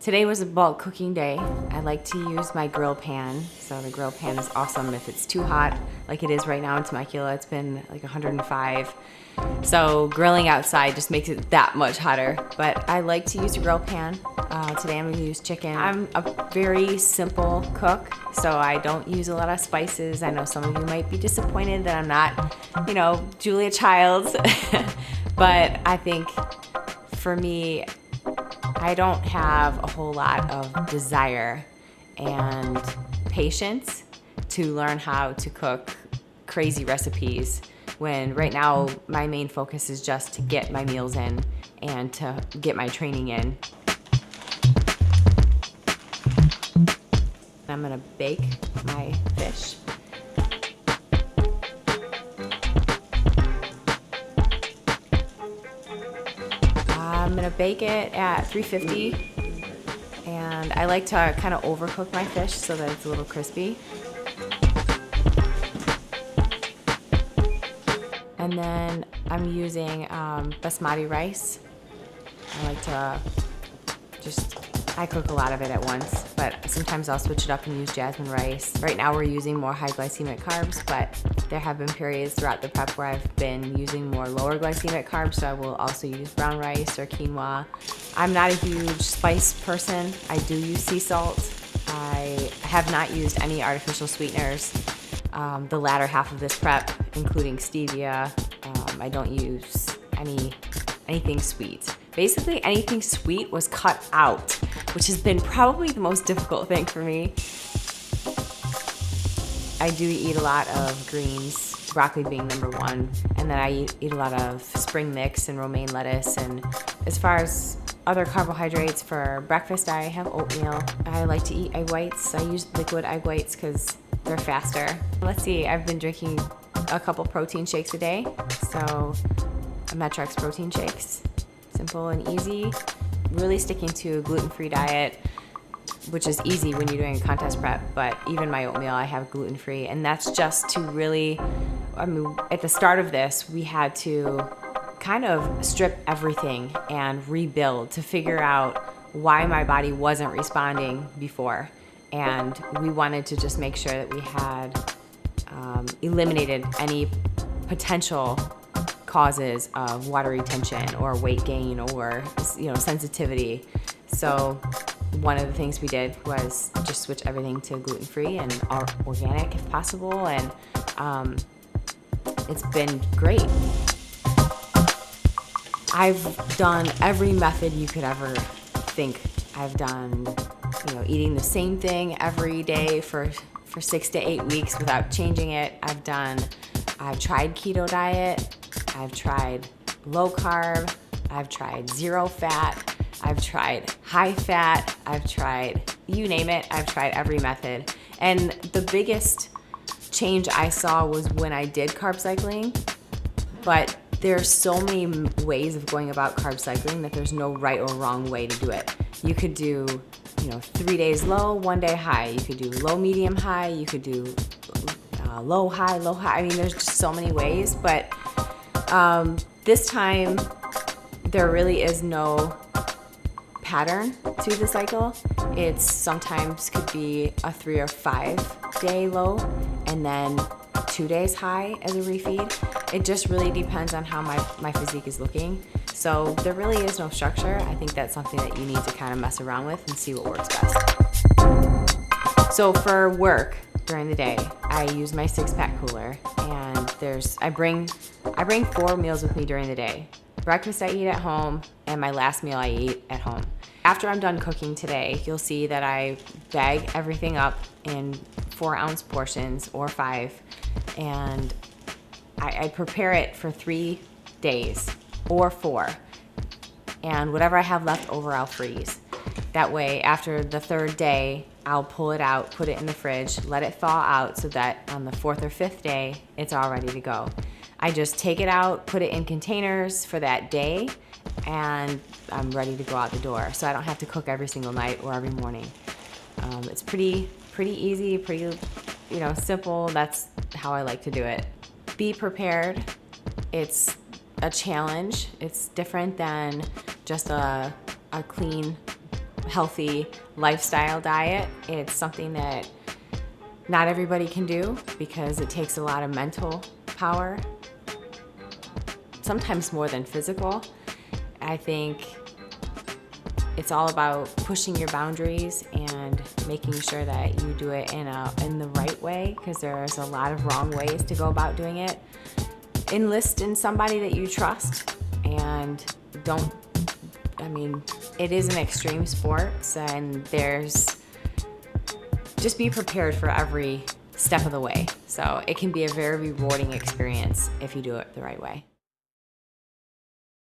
Today was a bulk cooking day. I like to use my grill pan. So the grill pan is awesome if it's too hot, like it is right now in Temecula. It's been like 105. So grilling outside just makes it that much hotter. But I like to use a grill pan. Today I'm gonna use chicken. I'm a very simple cook, so I don't use a lot of spices. I know some of you might be disappointed that I'm not, Julia Childs. But I think for me, I don't have a whole lot of desire and patience to learn how to cook crazy recipes when right now my main focus is just to get my meals in and to get my training in. I'm gonna bake my fish. I'm gonna bake it at 350, and I like to kind of overcook my fish so that it's a little crispy. And then I'm using basmati rice. I like to I cook a lot of it at once, but sometimes I'll switch it up and use jasmine rice. Right now we're using more high glycemic carbs, but there have been periods throughout the prep where I've been using more lower glycemic carbs, so I will also use brown rice or quinoa. I'm not a huge spice person. I do use sea salt. I have not used any artificial sweeteners the latter half of this prep, including stevia. I don't use anything sweet. Basically anything sweet was cut out, which has been probably the most difficult thing for me. I do eat a lot of greens, broccoli being number one, and then I eat a lot of spring mix and romaine lettuce. And as far as other carbohydrates for breakfast, I have oatmeal. I like to eat egg whites. I use liquid egg whites because they're faster. Let's see, I've been drinking a couple protein shakes a day. So Metrix protein shakes. Simple and easy. Really sticking to a gluten-free diet, which is easy when you're doing a contest prep, but even my oatmeal I have gluten-free, and that's just to really, at the start of this, we had to kind of strip everything and rebuild to figure out why my body wasn't responding before. And we wanted to just make sure that we had eliminated any potential causes of water retention or weight gain or sensitivity. So one of the things we did was just switch everything to gluten-free and organic if possible, and it's been great. I've done every method you could ever think. I've done eating the same thing every day for 6 to 8 weeks without changing it. I've tried keto diet. I've tried low carb, I've tried zero fat, I've tried high fat, I've tried, you name it, I've tried every method. And the biggest change I saw was when I did carb cycling, but there's so many ways of going about carb cycling that there's no right or wrong way to do it. You could do 3 days low, 1 day high. You could do low, medium, high. You could do low, high, low, high. I mean, there's just so many ways, but this time, there really is no pattern to the cycle. It sometimes could be a 3 or 5 day low and then 2 days high as a refeed. It just really depends on how my physique is looking. So there really is no structure. I think that's something that you need to kind of mess around with and see what works best. So for work during the day, I use my 6-pack cooler, and I bring 4 meals with me during the day. Breakfast I eat at home, and my last meal I eat at home. After I'm done cooking today, you'll see that I bag everything up in 4-ounce portions or 5, and I prepare it for 3 days or 4, and whatever I have left over I'll freeze. That way, after the 3rd day, I'll pull it out, put it in the fridge, let it thaw out so that on the 4th or 5th day, it's all ready to go. I just take it out, put it in containers for that day, and I'm ready to go out the door. So I don't have to cook every single night or every morning. It's pretty easy, pretty simple. That's how I like to do it. Be prepared. It's a challenge. It's different than just a clean healthy lifestyle diet. It's something that not everybody can do because it takes a lot of mental power, sometimes more than physical. I think it's all about pushing your boundaries and making sure that you do it in the right way, because there's a lot of wrong ways to go about doing it. Enlist in somebody that you trust, and it is an extreme sport, and just be prepared for every step of the way. So it can be a very rewarding experience if you do it the right way.